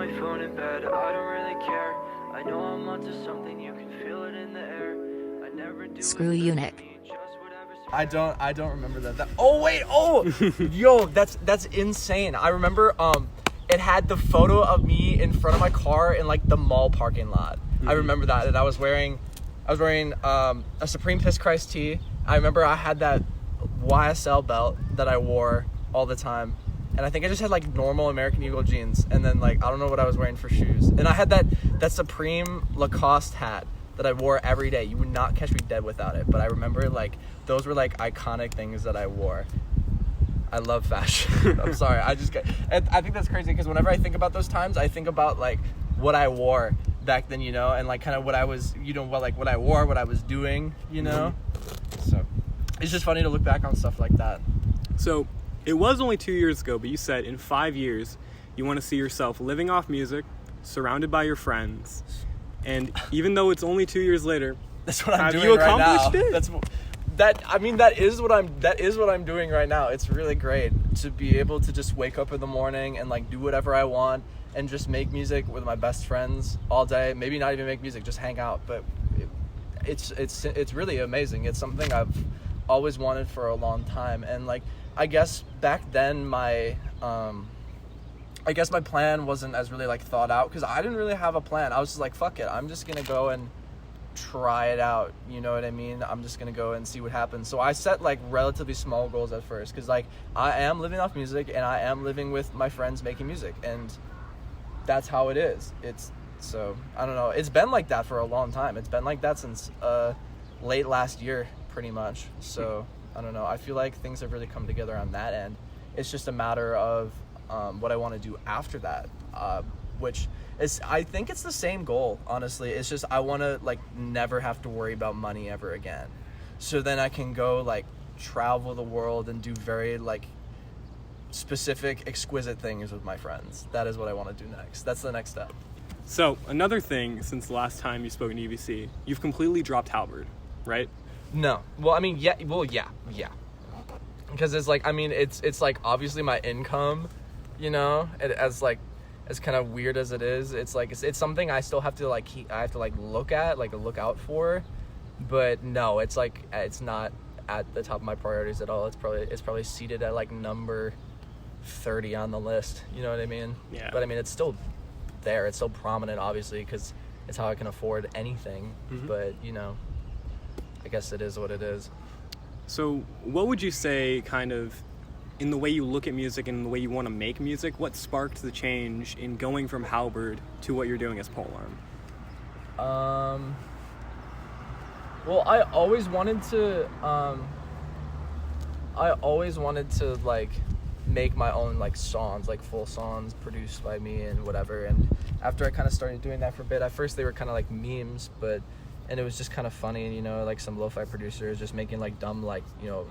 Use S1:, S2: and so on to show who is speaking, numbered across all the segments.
S1: my phone in bed, I don't really care. I know I'm onto something, you can feel it in the air. I never do.
S2: Screw you, Nick.
S3: I don't remember that. Yo, that's insane. I remember it had the photo of me in front of my car in like the mall parking lot. I remember that, and I was wearing a Supreme Piss Christ tee. I remember I had that YSL belt that I wore all the time, and I think I just had like normal American Eagle jeans, and then like I don't know what I was wearing for shoes, and I had that Supreme Lacoste hat that I wore every day. You would not catch me dead without it, but I remember like those were like iconic things that I wore. I love fashion. I'm sorry, I think that's crazy because whenever I think about those times, I think about like what I wore back then, you know, and like kind of what I was, you know, what I wore, what I was doing, you know. So it's just funny to look back on stuff like that.
S4: So it was only 2 years ago, but you said in 5 years you want to see yourself living off music, surrounded by your friends, and even though it's only 2 years later,
S3: that's what I'm doing
S4: you
S3: right now.
S4: accomplished it?
S3: That is what I'm doing right now. It's really great to be able to just wake up in the morning and like do whatever I want and just make music with my best friends all day. Maybe not even make music, just hang out. But it's really amazing. It's something I've always wanted for a long time. And like I guess back then my plan wasn't as really like thought out because I didn't really have a plan. I was just like, fuck it, I'm just gonna go and try it out, you know what I mean? I'm just gonna go and see what happens. So I set like relatively small goals at first because like I am living off music and I am living with my friends making music, and that's how it is. So I don't know, it's been like that for a long time. It's been like that since late last year pretty much. So I don't know, I feel like things have really come together on that end. It's just a matter of what I want to do after that, which is, I think it's the same goal, honestly. It's just I want to like never have to worry about money ever again, so then I can go like travel the world and do very like specific exquisite things with my friends. That is what I want to do next. That's the next step.
S4: So another thing, since the last time you spoke in EVC, you've completely dropped Halberd, right?
S3: No, well I mean yeah, because it's like, I mean it's like obviously my income, you know, as kind of weird as it is, it's like it's something I still have to like look out for, but no, it's like it's not at the top of my priorities at all. It's probably seated at like number 30 on the list, you know what I mean?
S4: Yeah.
S3: But I mean it's still there, it's still prominent obviously because it's how I can afford anything. But you know, I guess it is what it is.
S4: So what would you say, kind of in the way you look at music and the way you want to make music, what sparked the change in going from Halberd to what you're doing as polearm?
S3: Well, I always wanted to like make my own like songs, like full songs produced by me and whatever. And after I kind of started doing that for a bit, at first they were kind of like memes, and it was just kind of funny, you know, like some lo-fi producers just making like dumb, like, you know,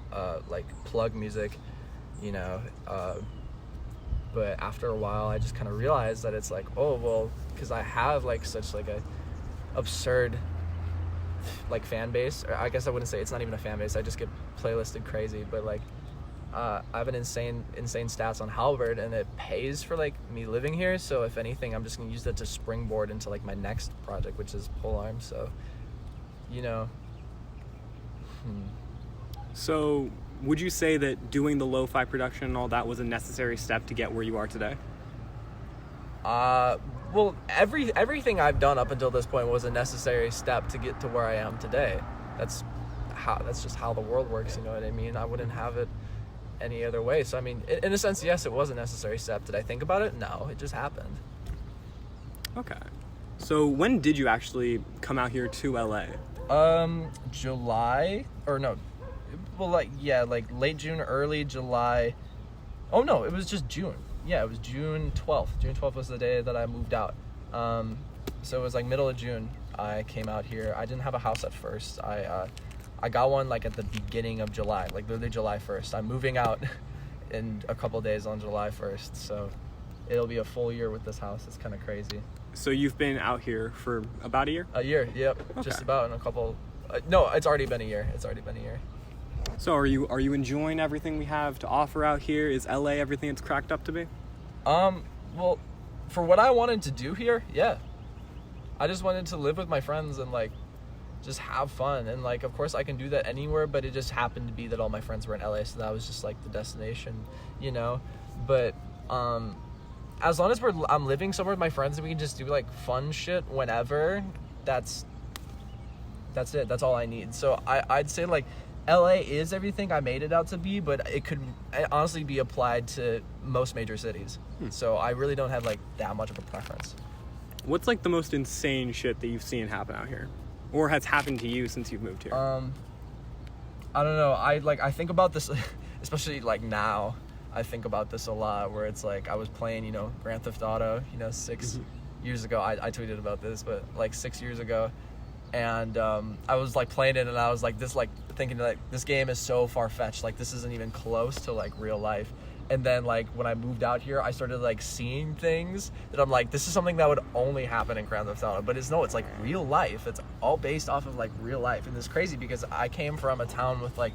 S3: like plug music, you know, but after a while I just kind of realized that it's like, oh well, because I have like such like a absurd like fan base, or I guess I wouldn't say it's not even a fan base, I just get playlisted crazy, but like I have an insane stats on Halberd, and it pays for like me living here. So if anything, I'm just gonna use that to springboard into like my next project, which is polearm. So, you know.
S4: So would you say that doing the lo-fi production and all that was a necessary step to get where you are today?
S3: Well, everything I've done up until this point was a necessary step to get to where I am today. That's just how the world works, you know what I mean? I wouldn't have it any other way. So I mean, in a sense, yes, it was a necessary step. Did I think about it? No, it just happened.
S4: Okay. So when did you actually come out here to LA?
S3: July, or no, well, like late June, early July. Oh no, it was just June. Yeah, it was June 12th. June 12th was the day that I moved out. So it was like middle of June I came out here. I didn't have a house at first. I got one like at the beginning of July, like literally July 1st. I'm moving out in a couple days on July 1st, so it'll be a full year with this house. It's kind of crazy.
S4: So you've been out here for about a year?
S3: A year, yep. Okay. Just about in a couple. No, it's already been a year.
S4: So are you enjoying everything we have to offer out here? Is LA everything it's cracked up to be?
S3: Well, for what I wanted to do here, yeah. I just wanted to live with my friends and like just have fun, and like of course I can do that anywhere, but it just happened to be that all my friends were in LA, so that was just like the destination, you know. But as long as I'm living somewhere with my friends and we can just do like fun shit whenever, that's it. That's all I need. So I'd say like LA is everything I made it out to be, but it could honestly be applied to most major cities. So I really don't have like that much of a preference.
S4: What's like the most insane shit that you've seen happen out here, or has happened to you since you've moved here?
S3: I don't know. I think about this, especially like now. I think about this a lot, where it's like I was playing, you know, Grand Theft Auto, you know, 6 years ago. I tweeted about this, but like 6 years ago, and I was like playing it, and I was like thinking like this game is so far-fetched, like this isn't even close to like real life. And then like when I moved out here, I started like seeing things that I'm like, this is something that would only happen in Grand Theft Auto, but it's like real life. It's all based off of like real life. And it's crazy because I came from a town with like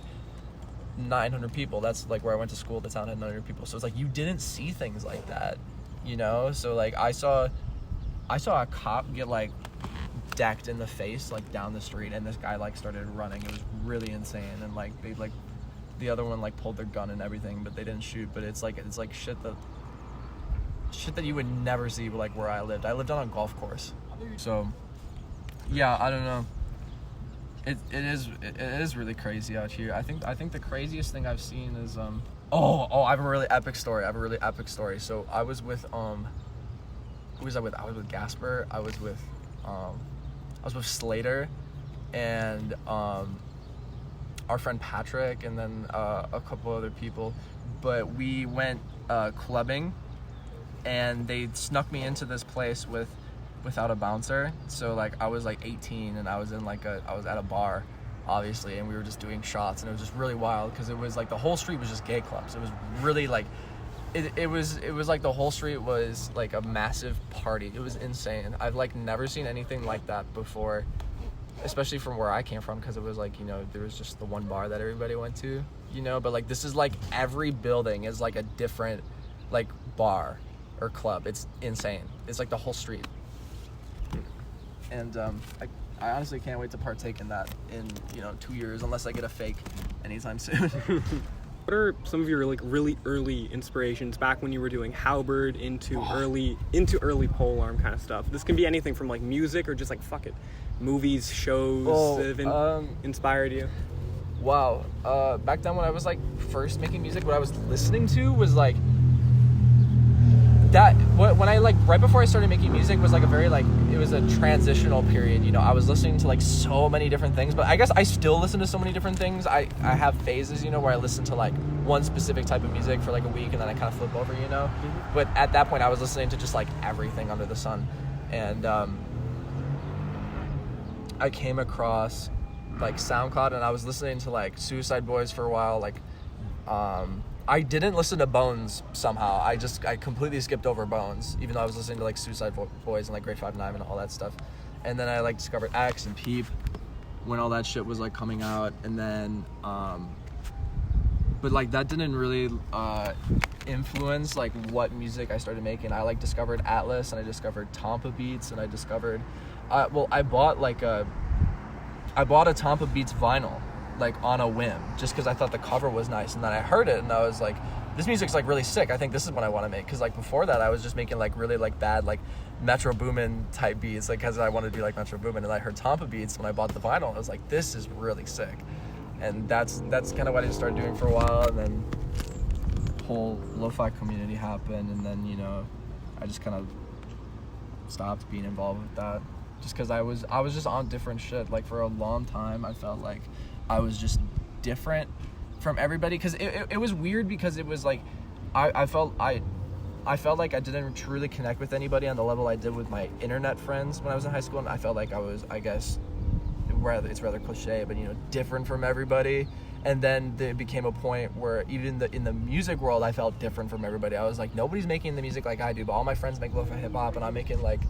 S3: 900 people. That's like where I went to school. The town had 900 people. So it's like you didn't see things like that, you know? So like I saw a cop get like decked in the face like down the street, and this guy like started running. It was really insane. And like they like the other one like pulled their gun and everything, but they didn't shoot. But it's like shit that you would never see like where I lived. I lived on a golf course. So yeah, I don't know. It is really crazy out here. I think the craziest thing I've seen is I have a really epic story. So I was with who was I with? I was with Gasper. I was with Slater, and our friend Patrick, and then a couple other people. But we went clubbing, and they snuck me into this place without a bouncer. So like I was like 18, and I was at a bar, obviously, and we were just doing shots, and it was just really wild because it was like the whole street was just gay clubs. It was really like it was like the whole street was like a massive party. It was insane. I've like never seen anything like that before, especially from where I came from, because it was like, you know, there was just the one bar that everybody went to, you know. But like this is like every building is like a different like bar or club. It's insane. It's like the whole street. And I honestly can't wait to partake in that in, you know, 2 years, unless I get a fake anytime soon.
S4: What are some of your like really early inspirations back when you were doing Halberd into early polearm kind of stuff? This can be anything from like music or just like movies, shows that have inspired you.
S3: Wow. Back then when I was like first making music, what I was listening to was like that. When I like right before I started making music was like a very like, it was a transitional period, you know. I was listening to like so many different things, but I guess I still listen to so many different things. I have phases, you know, where I listen to like one specific type of music for like a week, and then I kind of flip over, you know. But at that point I was listening to just like everything under the sun. And I came across like SoundCloud, and I was listening to like Suicide Boys for a while. Like I didn't listen to Bones somehow. I completely skipped over Bones, even though I was listening to like Suicide Boys and like Grade 5 9 and all that stuff. And then I like discovered X and Peep when all that shit was like coming out. And then but like that didn't really influence like what music I started making. I like discovered Atlas, and I discovered Tampa Beats, and I discovered I bought a Tampa Beats vinyl like on a whim, just because I thought the cover was nice. And then I heard it, and I was like, this music's like really sick. I think this is what I want to make. Because like before that I was just making like really like bad like Metro Boomin type beats, like because I wanted to be like Metro Boomin. And I heard Tampa Beats when I bought the vinyl. I was like, this is really sick. And that's kind of what I started doing for a while. And then whole lo-fi community happened, and then, you know, I just kind of stopped being involved with that, just because I was just on different shit. Like for a long time I felt like I was just different from everybody, because it was weird, because it was like I felt like I didn't truly connect with anybody on the level I did with my internet friends when I was in high school. And I felt like I was, I guess, it's rather cliche, but, you know, different from everybody. And then there became a point where even in the music world I felt different from everybody. I was like, nobody's making the music like I do, but all my friends make lo-fi hip-hop, and I'm making like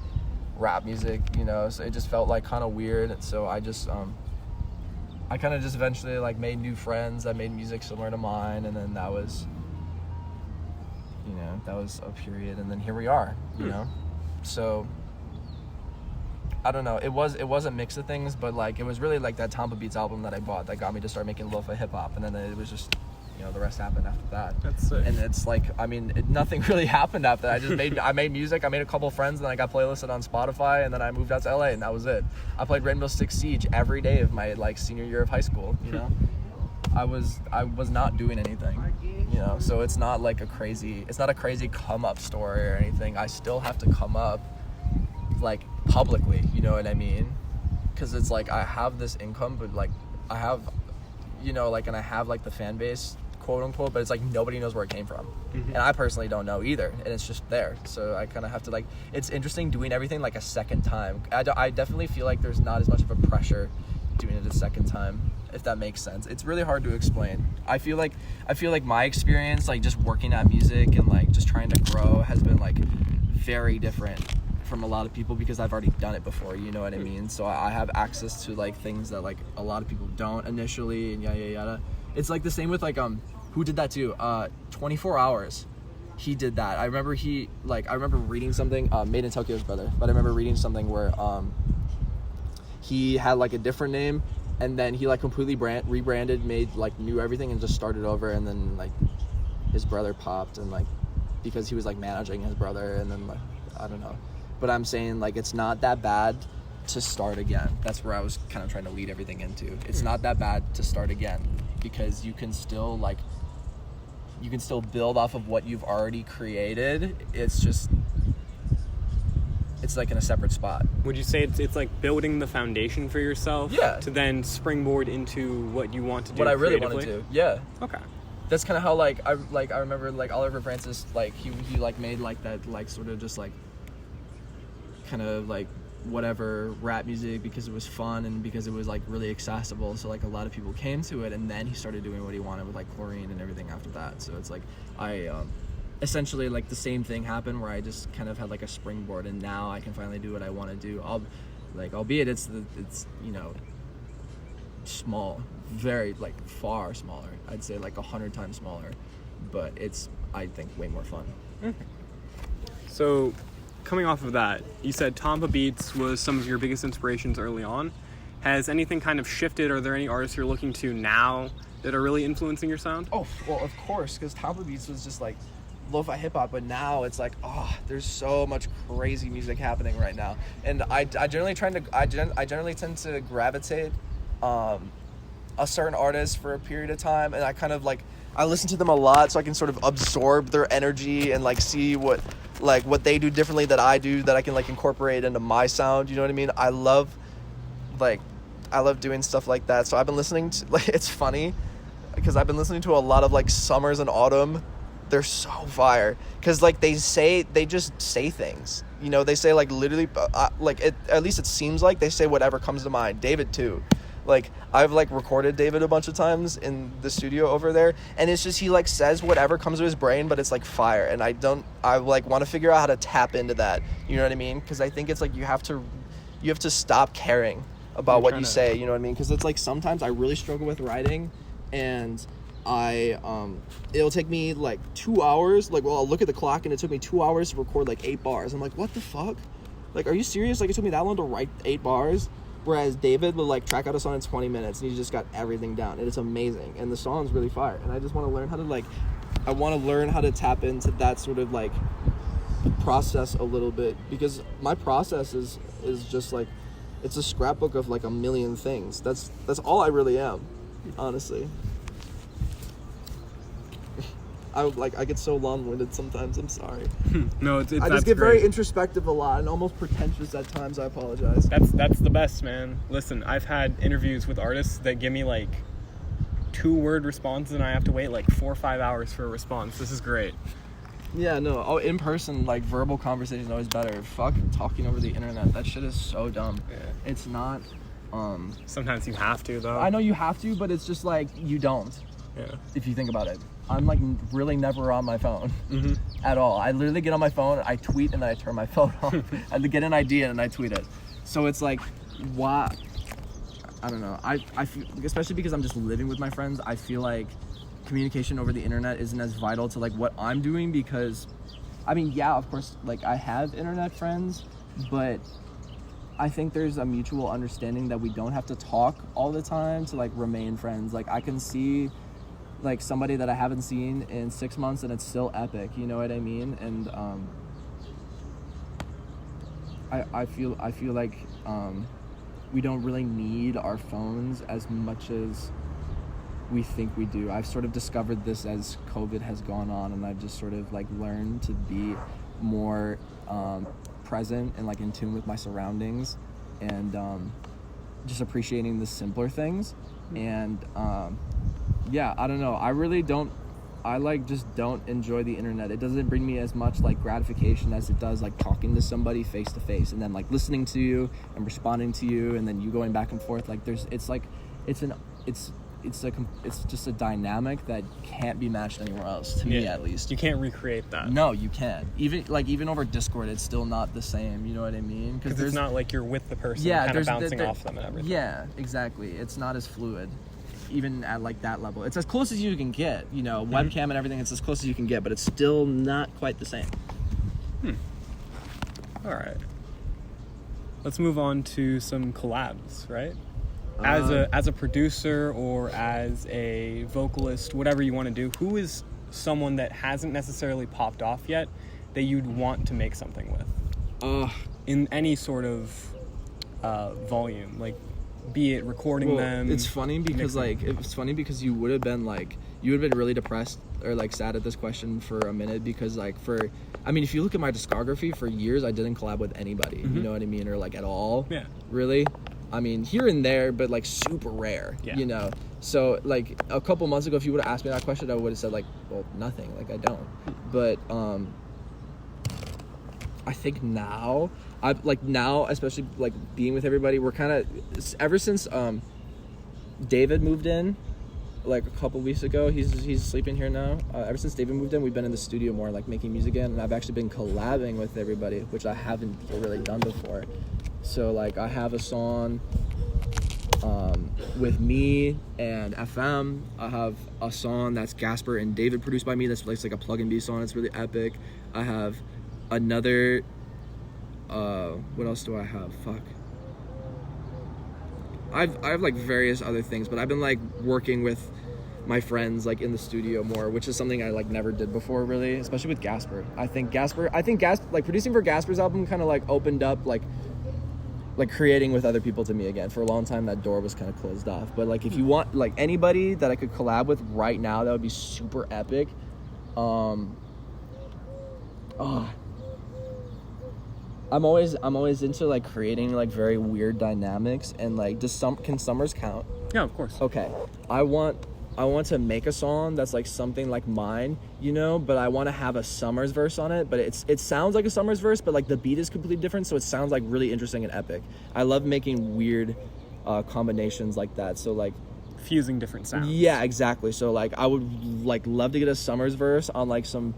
S3: rap music, you know. So it just felt like kind of weird. And so I just I kind of just eventually like made new friends that made music similar to mine, and then that was you know, that was a period, and then here we are, you know. So I don't know. It was a mix of things, but like it was really like that Tampa Beats album that I bought that got me to start making lo-fi hip hop, and then it was just, you know, the rest happened after that.
S4: That's sick.
S3: And it's like, I mean, nothing really happened after that. I made music. I made a couple friends, and then I got playlisted on Spotify, and then I moved out to LA, and that was it. I played Rainbow Six Siege every day of my like senior year of high school. You know, I was not doing anything. You know, so it's not like a crazy come up story or anything. I still have to come up like publicly. You know what I mean? Because it's like I have this income, but like I have, you know, like, and I have like the fan base, quote unquote, but it's like nobody knows where it came from. And I personally don't know either, and it's just there. So I kind of have to like, it's interesting doing everything like a second time. I definitely feel like there's not as much of a pressure doing it a second time, if that makes sense. It's really hard to explain. I feel like my experience, like just working at music and like just trying to grow, has been like very different from a lot of people because I've already done it before, you know what I mean? So I have access to like things that like a lot of people don't initially, and yada yada. It's like the same with like who did that too? 24 Hours. He did that. I remember reading something, Made in Tokyo's brother, but I remember reading something where he had like a different name, and then he like completely rebranded, made like new everything, and just started over, and then like his brother popped, and like because he was like managing his brother, and then like I don't know. But I'm saying like it's not that bad to start again. That's where I was kind of trying to lead everything into. It's not that bad to start again because you can still build off of what you've already created. It's just, it's like in a separate spot.
S4: Would you say it's like building the foundation for yourself?
S3: Yeah.
S4: To then springboard into what you want to do.
S3: What I really want to do. Yeah.
S4: Okay.
S3: That's kind of how I remember like Oliver Francis, like he like made like that like sort of just like kind of like whatever rap music because it was fun and because it was like really accessible, so like a lot of people came to it, and then he started doing what he wanted with like Chlorine and everything after that. So it's like I essentially like the same thing happened where I just kind of had like a springboard, and now I can finally do what I want to do. Albeit it's you know, small, very like far smaller. I'd say like 100 times smaller, but it's, I think, way more fun.
S4: So coming off of that, you said Tampa Beats was some of your biggest inspirations early on. Has anything kind of shifted? Are there any artists you're looking to now that are really influencing your sound?
S3: Oh, well, of course, because Tampa Beats was just like lo-fi hip-hop, but now it's like, oh, there's so much crazy music happening right now. And I generally tend to gravitate a certain artist for a period of time, and I kind of like, I listen to them a lot so I can sort of absorb their energy and like see what they do differently that I do, that I can like incorporate into my sound, you know what I mean? I love doing stuff like that. So I've been listening to, like, it's funny because I've been listening to a lot of like Summers and Autumn. They're so fire because like they just say things, you know, they say like literally at least it seems like they say whatever comes to mind. David too. Like, I've, like, recorded David a bunch of times in the studio over there, and it's just, he, like, says whatever comes to his brain, but it's, like, fire, and I want to figure out how to tap into that, you know what I mean? Because I think it's, like, you have to stop caring about what you say, you know what I mean? Because it's, like, sometimes I really struggle with writing, and it'll take me, like, 2 hours, like, well, I'll look at the clock, and it took me 2 hours to record, like, 8 bars. I'm like, what the fuck? Like, are you serious? Like, it took me that long to write 8 bars? Whereas David will like track out a song in 20 minutes and he's just got everything down, and it's amazing, and the song's really fire, and I just want to learn how to tap into that sort of like process a little bit, because my process is just like, it's a scrapbook of like a million things. That's all I really am, honestly. I get so long-winded sometimes. I'm sorry.
S4: No, it's
S3: I just get very introspective a lot and almost pretentious at times. I apologize.
S4: That's the best, man. Listen, I've had interviews with artists that give me like 2-word responses, and I have to wait like 4 or 5 hours for a response. This is great.
S3: Yeah, no. Oh, in person, like verbal conversation is always better. Fuck talking over the internet. That shit is so dumb.
S4: Yeah.
S3: It's not.
S4: Sometimes you have to, though.
S3: I know you have to, but it's just like you don't.
S4: Yeah.
S3: If you think about it, I'm like really never on my phone at all. I literally get on my phone, I tweet, and then I turn my phone off. I get an idea and I tweet it. So it's like, why? I don't know. I feel, especially because I'm just living with my friends, I feel like communication over the internet isn't as vital to like what I'm doing, because I mean, yeah, of course, like I have internet friends, but I think there's a mutual understanding that we don't have to talk all the time to like remain friends. Like I can see like somebody that I haven't seen in 6 months and it's still epic, you know what I mean? And I feel like we don't really need our phones as much as we think we do. I've sort of discovered this as COVID has gone on, and I've just sort of like learned to be more present and like in tune with my surroundings, and just appreciating the simpler things. And yeah, I don't know, I like just don't enjoy the internet. It doesn't bring me as much like gratification as it does like talking to somebody face to face, and then like listening to you and responding to you, and then you going back and forth. Like it's just a dynamic that can't be matched anywhere else, to me at least.
S4: You can't recreate that.
S3: No, you can't. Even over Discord, it's still not the same. You know what I mean?
S4: Because it's not like you're with the person, kind of bouncing off them and everything.
S3: Yeah, exactly. It's not as fluid, even at like that level. It's as close as you can get. You know, webcam and everything. It's as close as you can get, but it's still not quite the same.
S4: All right. Let's move on to some collabs, right? As a producer or as a vocalist, whatever you want to do, who is someone that hasn't necessarily popped off yet that you'd want to make something with? In any sort of volume, like be it recording them.
S3: It's funny because you would have been really depressed or like sad at this question for a minute, because like if you look at my discography, for years I didn't collab with anybody. You know what I mean? Or like at all. Yeah. Really? I mean, here and there, but like super rare, you know? So like a couple months ago, if you would have asked me that question, I would have said like, well, nothing, like I don't. But I think now, especially like being with everybody, we're kind of, ever since David moved in, like a couple weeks ago, he's sleeping here now. Ever since David moved in, we've been in the studio more, like making music again, and I've actually been collabing with everybody, which I haven't really done before. So like I have a song with me and FM. I have a song that's Gasper and David produced by me. That's like a plug and B song. It's really epic. I have another. What else do I have? Fuck. I have like various other things, but I've been like working with my friends like in the studio more, which is something I like never did before, really, especially with Gasper. I think Gasper like producing for Gasper's album kind of like opened up like creating with other people to me again. For a long time that door was kind of closed off, but like if you want like anybody that I could collab with right now that would be super epic, I'm always into like creating like very weird dynamics, and like can Summers count?
S4: Yeah, of course.
S3: Okay, I want to make a song that's like something like mine, you know, but I want to have a Summers verse on it, but it sounds like a Summers verse, but like the beat is completely different, so it sounds like really interesting and epic. I love making weird combinations like that, so like
S4: fusing different sounds.
S3: Yeah, exactly. So like I would like love to get a Summers verse on like some,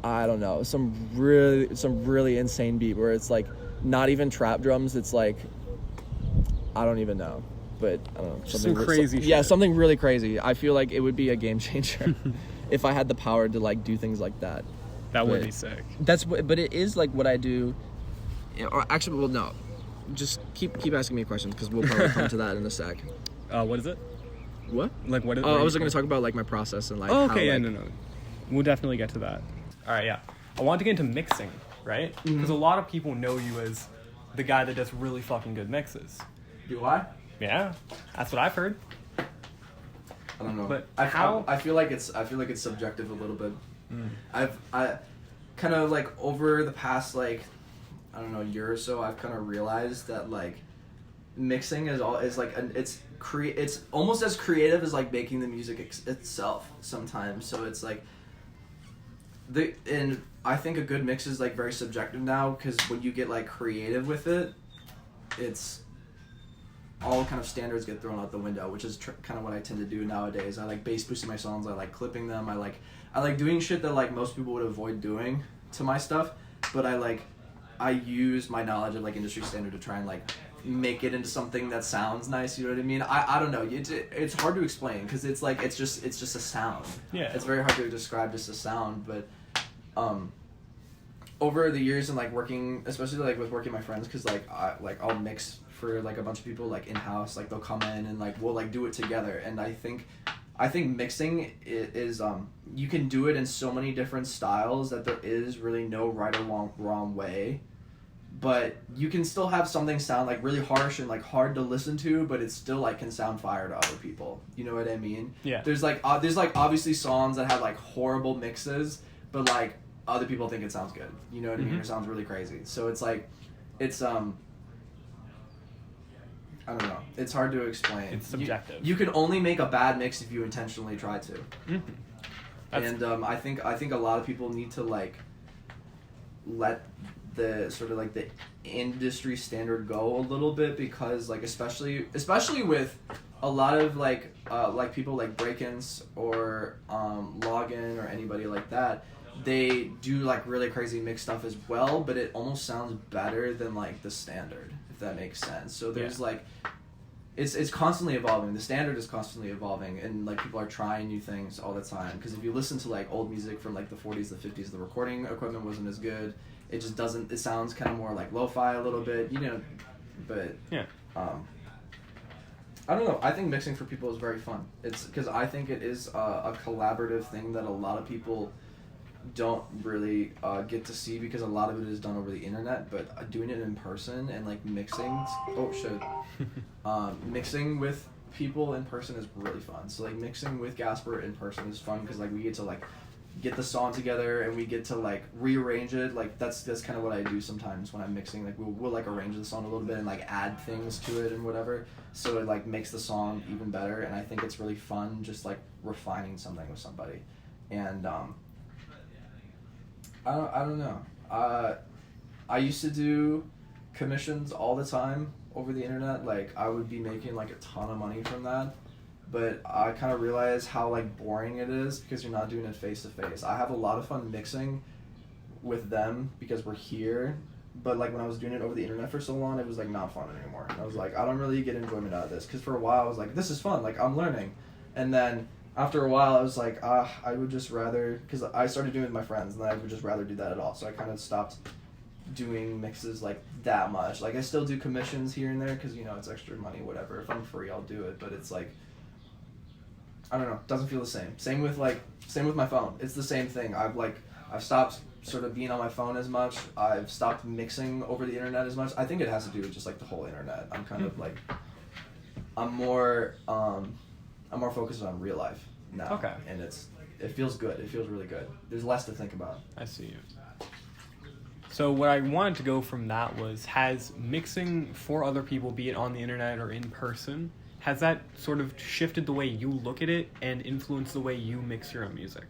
S3: I don't know, some really insane beat where it's like not even trap drums, it's like I don't even know. But I don't know,
S4: some crazy shit.
S3: Yeah, something really crazy. I feel like it would be a game changer if I had the power to like do things like that.
S4: That would be sick.
S3: But it is like what I do. Or actually, well, no, just keep asking me questions, because we'll probably come to that in a sec.
S4: What is it?
S3: What?
S4: Like what is?
S3: I was going to talk about like my process and like.
S4: Oh, okay,
S3: how,
S4: yeah, no, we'll definitely get to that. All right, yeah. I want to get into mixing, right? Because a lot of people know you as the guy that does really fucking good mixes.
S3: Do I?
S4: Yeah, that's what I've heard.
S3: I don't know.
S4: But
S3: I feel like it's subjective a little bit. I kind of like over the past like I don't know year or so, I've kind of realized that like mixing is like it's almost as creative as like making the music itself sometimes. So it's like and I think a good mix is like very subjective now, because when you get like creative with it, it's all kind of standards get thrown out the window, which is kind of what I tend to do nowadays. I like bass boosting my songs. I like clipping them. I like doing shit that like most people would avoid doing to my stuff, but I use my knowledge of like industry standard to try and like make it into something that sounds nice. You know what I mean? I don't know. It's hard to explain because it's like it's just a sound.
S4: Yeah.
S3: It's very hard to describe just a sound, but over the years and like working, especially like with working with my friends, because I'll mix for like a bunch of people like in house, like they'll come in and like we'll like do it together, and I think mixing is you can do it in so many different styles that there is really no right or wrong way, but you can still have something sound like really harsh and like hard to listen to, but it still like can sound fire to other people. You know what I mean?
S4: Yeah.
S3: There's like obviously songs that have like horrible mixes, but like other people think it sounds good. You know what I mean? It sounds really crazy. So it's like, it's I don't know. It's hard to explain.
S4: It's subjective.
S3: You can only make a bad mix if you intentionally try to. And I think a lot of people need to like let the sort of like the industry standard go a little bit, because like especially with a lot of like people like Break-ins or Login or anybody like that, they do like really crazy mix stuff as well, but it almost sounds better than like the standard, if that makes sense. So there's like it's constantly evolving. The standard is constantly evolving, and like people are trying new things all the time. Because if you listen to like old music from like the 40s, the 50s, the recording equipment wasn't as good. It just doesn't. It sounds kind of more like lo-fi a little bit, you know. But
S4: yeah.
S3: I don't know. I think mixing for people is very fun. It's because I think it is a collaborative thing that a lot of people don't really get to see, because a lot of it is done over the internet, but doing it in person and like mixing mixing with people in person is really fun. So like mixing with Gasper in person is fun because like we get to like get the song together and we get to like rearrange it. Like that's kind of what I do sometimes when I'm mixing. Like we'll like arrange the song a little bit and like add things to it and whatever, so it like makes the song even better. And I think it's really fun just like refining something with somebody. And I don't know. I used to do commissions all the time over the internet. Like I would be making like a ton of money from that, but I kind of realized how like boring it is because you're not doing it face to face. I have a lot of fun mixing with them because we're here, but like when I was doing it over the internet for so long, it was like not fun anymore. And I was like, I don't really get enjoyment out of this, because for a while I was like, this is fun, like I'm learning, and then after a while, I was like, I would just rather, because I started doing it with my friends, and I would just rather do that at all. So I kind of stopped doing mixes like that much. Like I still do commissions here and there because, you know, it's extra money, whatever. If I'm free, I'll do it. But it's like, I don't know, it doesn't feel the same. Same with my phone. It's the same thing. I've stopped sort of being on my phone as much. I've stopped mixing over the internet as much. I think it has to do with just like the whole internet. I'm kind of like, I'm more focused on real life now. Okay. And it feels good. It feels really good. There's less to think about.
S4: I see you. So what I wanted to go from that was, has mixing for other people, be it on the internet or in person, has that sort of shifted the way you look at it and influenced the way you mix your own music?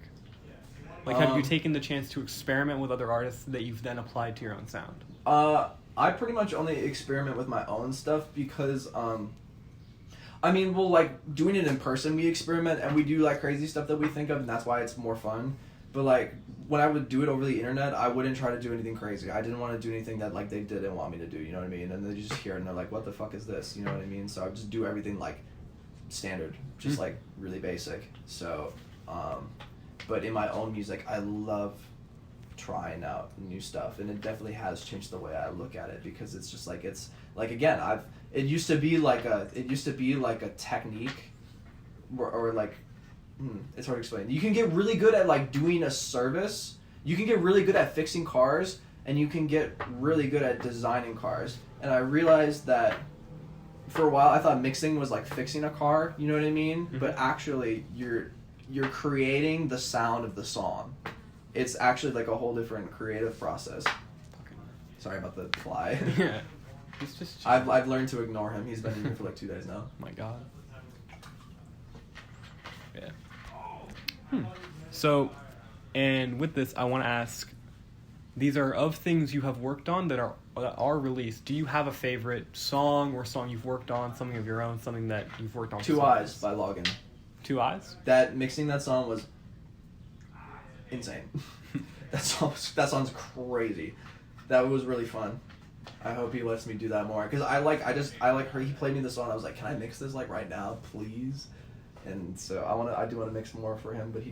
S4: Like, have you taken the chance to experiment with other artists that you've then applied to your own sound?
S3: I pretty much only experiment with my own stuff because, I mean, well, like, doing it in person, we experiment and we do, like, crazy stuff that we think of, and that's why it's more fun. But, like, when I would do it over the internet, I wouldn't try to do anything crazy. I didn't want to do anything that, like, they didn't want me to do, you know what I mean? And then you just hear it and they're like, what the fuck is this? You know what I mean? So I would just do everything, like, standard, just, like, really basic. So, but in my own music, I love trying out new stuff, and it definitely has changed the way I look at it, because it's just, like, it's, like, again, it used to be like a technique, or like, it's hard to explain. You can get really good at like doing a service. You can get really good at fixing cars, and you can get really good at designing cars. And I realized that for a while I thought mixing was like fixing a car, you know what I mean? Mm-hmm. But actually you're creating the sound of the song. It's actually like a whole different creative process. Sorry about the fly.
S4: Yeah. He's just
S3: I've learned to ignore him. He's been in here for like 2 days now.
S4: Oh my god. Yeah. So, and with this, I want to ask, these are of things you have worked on that are released. Do you have a favorite song or song you've worked on, something of your own, something that you've worked on?
S3: 2 Eyes by Login.
S4: 2 Eyes?
S3: Mixing that song was insane. That song's crazy. That was really fun. I hope he lets me do that more, because I heard he played me the song. I was like, can I mix this like right now, please? And so I do want to mix more for him, but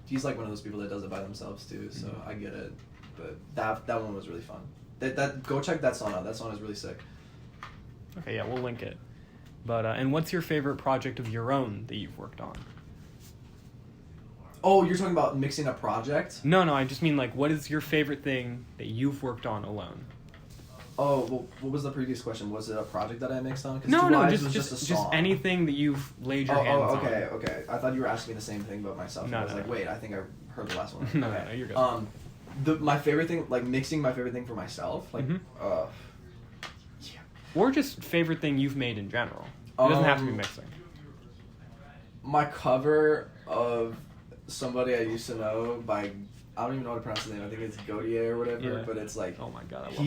S3: he's like one of those people that does it by themselves too. So I get it, but that one was really fun. That go check that song out. That song is really sick.
S4: Okay, yeah, we'll link it. But and what's your favorite project of your own that you've worked on?
S3: Oh, you're talking about mixing a project?
S4: No, I just mean like, what is your favorite thing that you've worked on alone?
S3: Oh, well, what was the previous question? Was it a project that I mixed on? 'Cause
S4: No,
S3: just a song.
S4: just anything that you've laid your hands on.
S3: Okay. I thought you were asking me the same thing about myself.
S4: No,
S3: I was like, wait, I think I heard the last one.
S4: No, you're good.
S3: My favorite thing, like mixing my favorite thing for myself, like, yeah.
S4: Or just favorite thing you've made in general. It doesn't have to be mixing.
S3: My cover of Somebody I Used to Know by, I don't even know how to pronounce his name. I think it's Gaudier or whatever,
S4: Yeah.
S3: but it's like,
S4: Oh my god, I love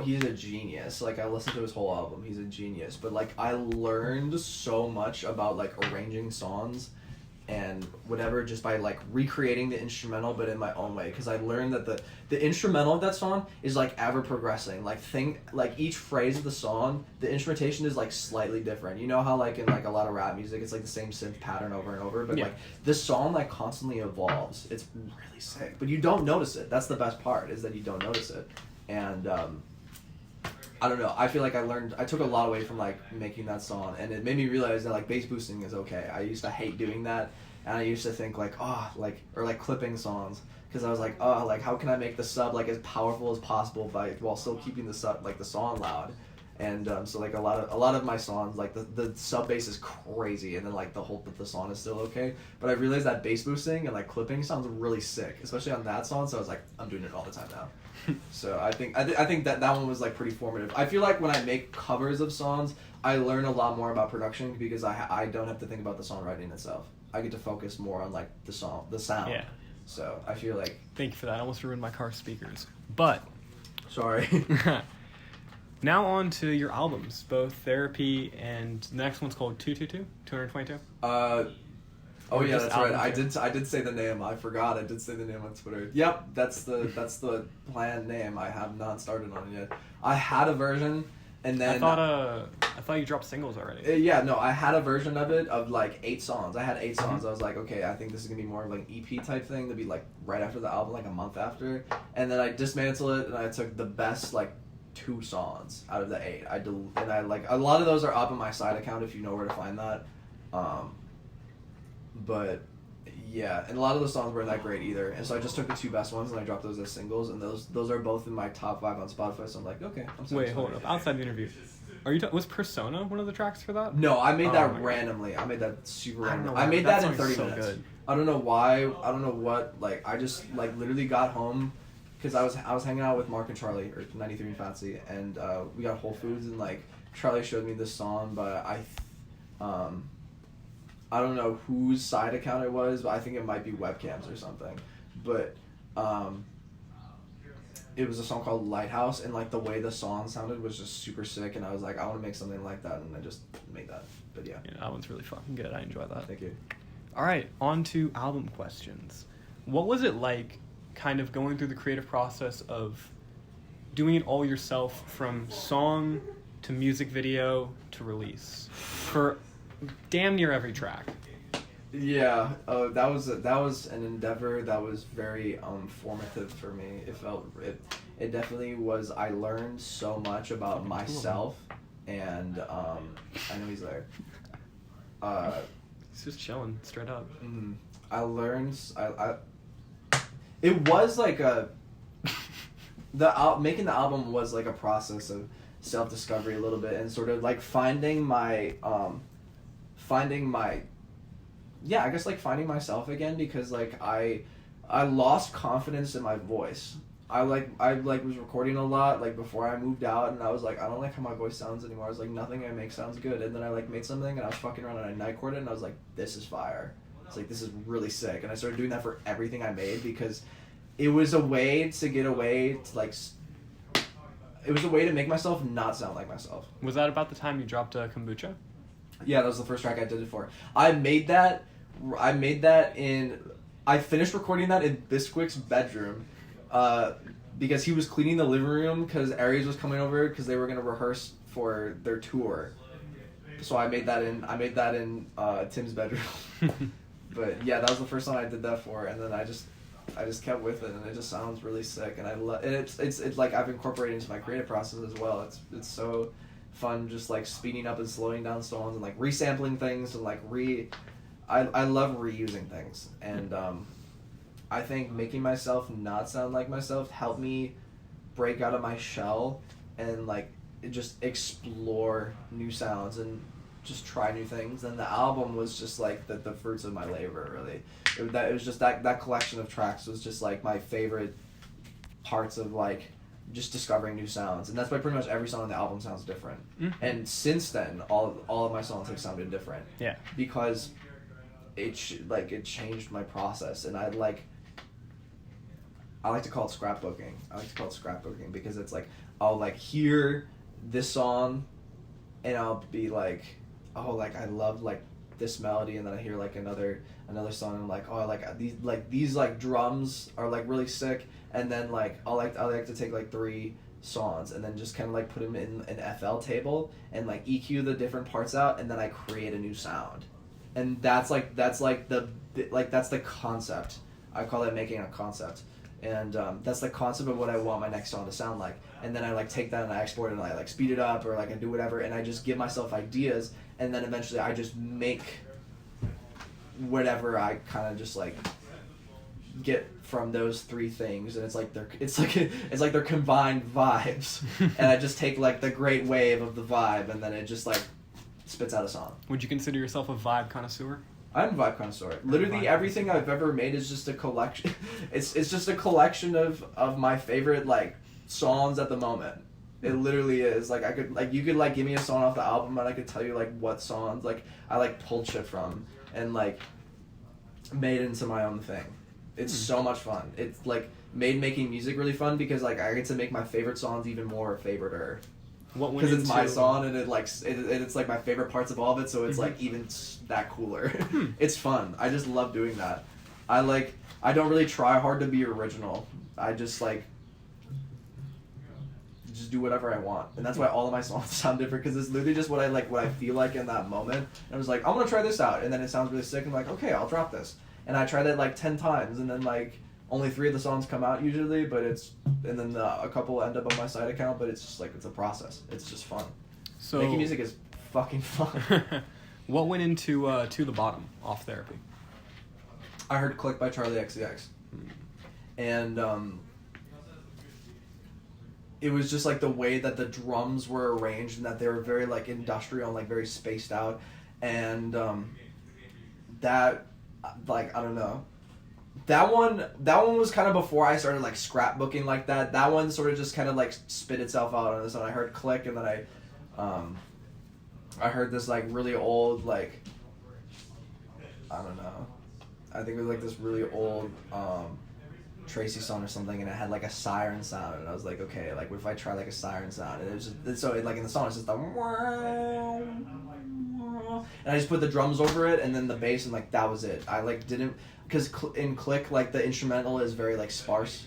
S3: he's a genius. Like, I listened to his whole album. He's a genius. But like, I learned so much about like arranging songs and whatever just by like recreating the instrumental, but in my own way, because I learned that the instrumental of that song is like ever progressing. Like each phrase of the song, the instrumentation is like slightly different. You know how like in like a lot of rap music it's like the same synth pattern over and over, but like this song like constantly evolves. It's really sick, but you don't notice it. That's the best part, is that you don't notice it. And I don't know. I feel like I took a lot away from like making that song, and it made me realize that like bass boosting is okay. I used to hate doing that, and I used to think like, or like clipping songs, because I was like, like how can I make the sub like as powerful as possible while still keeping the song loud. And so like a lot of my songs, like the sub bass is crazy, and then like the song is still okay. But I realized that bass boosting and like clipping sounds really sick, especially on that song. So I was like, I'm doing it all the time now. So I think that one was like pretty formative. I feel like when I make covers of songs, I learn a lot more about production, because I don't have to think about the songwriting itself. I get to focus more on like the sound.
S4: Yeah.
S3: So I feel like.
S4: Thank you for that. I almost ruined my car speakers. But.
S3: Sorry.
S4: Now on to your albums, both Therapy and the next one's called 222?
S3: Oh yeah, that's right. I did say the name. I forgot. I did say the name on Twitter. Yep, that's the planned name. I have not started on it yet. I had a version, and then
S4: I thought you dropped singles already.
S3: I had a version of it of like 8 songs. I had 8 songs. I was like, okay, I think this is gonna be more of like an EP type thing to be like right after the album, like a month after. And then I dismantled it, and I took the best like 2 songs out of the 8. And I like a lot of those are up on my side account if you know where to find that. But yeah, and a lot of the songs weren't that great either, and so I just took the 2 best ones and I dropped those as singles, and those are both in my top 5 on Spotify. So I'm like, okay.
S4: Wait, hold up. Outside the interview, are you? Was Persona one of the tracks for that?
S3: No, I made that randomly. I made that super random. I made that in 30 minutes. Good. I don't know why. I don't know what. Like I just like literally got home, because I was hanging out with Mark and Charlie, or 93 and Fancy, and we got Whole Foods, and like Charlie showed me this song, but I don't know whose side account it was, but I think it might be Webcams or something. But it was a song called Lighthouse, and like the way the song sounded was just super sick, and I was like, I want to make something like that, and I just made that. But yeah.
S4: Yeah, that one's really fucking good. I enjoy that.
S3: Thank you.
S4: All right, on to album questions. What was it like kind of going through the creative process of doing it all yourself, from song to music video to release, for damn near every track?
S3: Yeah, that was an endeavor that was very formative for me. It definitely was. I learned so much about myself, and I know he's there.
S4: He's just chilling straight up.
S3: I learned. It was like making the album was like a process of self-discovery a little bit, and sort of like finding myself again, because like I lost confidence in my voice. I was recording a lot like before I moved out, and I was like, I don't like how my voice sounds anymore. I was like, nothing I make sounds good. And then I like made something, and I was fucking around, and I night recorded it, and I was like, this is fire. It's like, this is really sick. And I started doing that for everything I made, because it was a way to get away to like. It was a way to make myself not sound like myself.
S4: Was that about the time you dropped Kombucha?
S3: Yeah, that was the first track I did it for. I finished recording that in Bisquick's bedroom. because he was cleaning the living room because Aries was coming over because they were gonna rehearse for their tour. So I made that in Tim's bedroom. But yeah, that was the first song I did that for, and then I just kept with it, and it just sounds really sick, and I love. And it's like I've incorporated into my creative process as well. It's so fun, just like speeding up and slowing down songs and like resampling things and like I love reusing things, and I think making myself not sound like myself helped me break out of my shell and like just explore new sounds and just try new things. And the album was just like the fruits of my labor, really. It was just that collection of tracks was just like my favorite parts of like just discovering new sounds, and that's why pretty much every song on the album sounds different. Mm-hmm. And since then, all of my songs have sounded different. Yeah. Because it changed my process, and I like to call it scrapbooking. I like to call it scrapbooking because it's like I'll like hear this song, and I'll be like, oh, like I love like this melody, and then I hear like another song, and I'm like, oh, I like these drums are like really sick, and then like I like to take like 3 songs and then just kind of like put them in an FL table and like EQ the different parts out, and then I create a new sound, and that's the concept. I call it making a concept. And that's the concept of what I want my next song to sound like. And then I like take that and I export it and I like speed it up or like I do whatever, and I just give myself ideas, and then eventually I just make whatever I kind of just like get from those 3 things, and it's like they're combined vibes. And I just take like the great wave of the vibe, and then it just like spits out a song.
S4: Would you consider yourself a vibe connoisseur?
S3: I'm a vibe connoisseur. Literally everything I've ever made is just a collection. It's just a collection of my favorite like songs at the moment. It literally is. Like I could like you could like give me a song off the album, and I could tell you like what songs like I like pulled shit from and like made into my own thing. It's so much fun. It's like made making music really fun because like I get to make my favorite songs even more favoriter. Because it's my song, and it's like my favorite parts of all of it, so it's like even that cooler. It's fun. I just love doing that. I don't really try hard to be original. I just do whatever I want, and that's why all of my songs sound different, because it's literally just what I feel like in that moment. And I was like, I'm gonna try this out, and then it sounds really sick, and I'm like, okay, I'll drop this, and I try that like 10 times, and then like only 3 of the songs come out usually, and then a couple end up on my side account, but it's just like, it's a process. It's just fun. So making music is fucking fun.
S4: What went into To the Bottom off Therapy?
S3: I heard Click by Charlie XCX. And it was just like the way that the drums were arranged, and that they were very like industrial and like very spaced out. And that, like, I don't know. That one was kind of before I started like scrapbooking like that. That one sort of just kind of like spit itself out on this, and I heard Click, and then I heard this like really old like, I don't know, I think it was like this really old Tracy song or something, and it had like a siren sound, and I was like, okay, like what if I try like a siren sound? And it was just so like in the song it's just the and I just put the drums over it and then the bass, and like that was it. I like didn't, because in Click like the instrumental is very like sparse,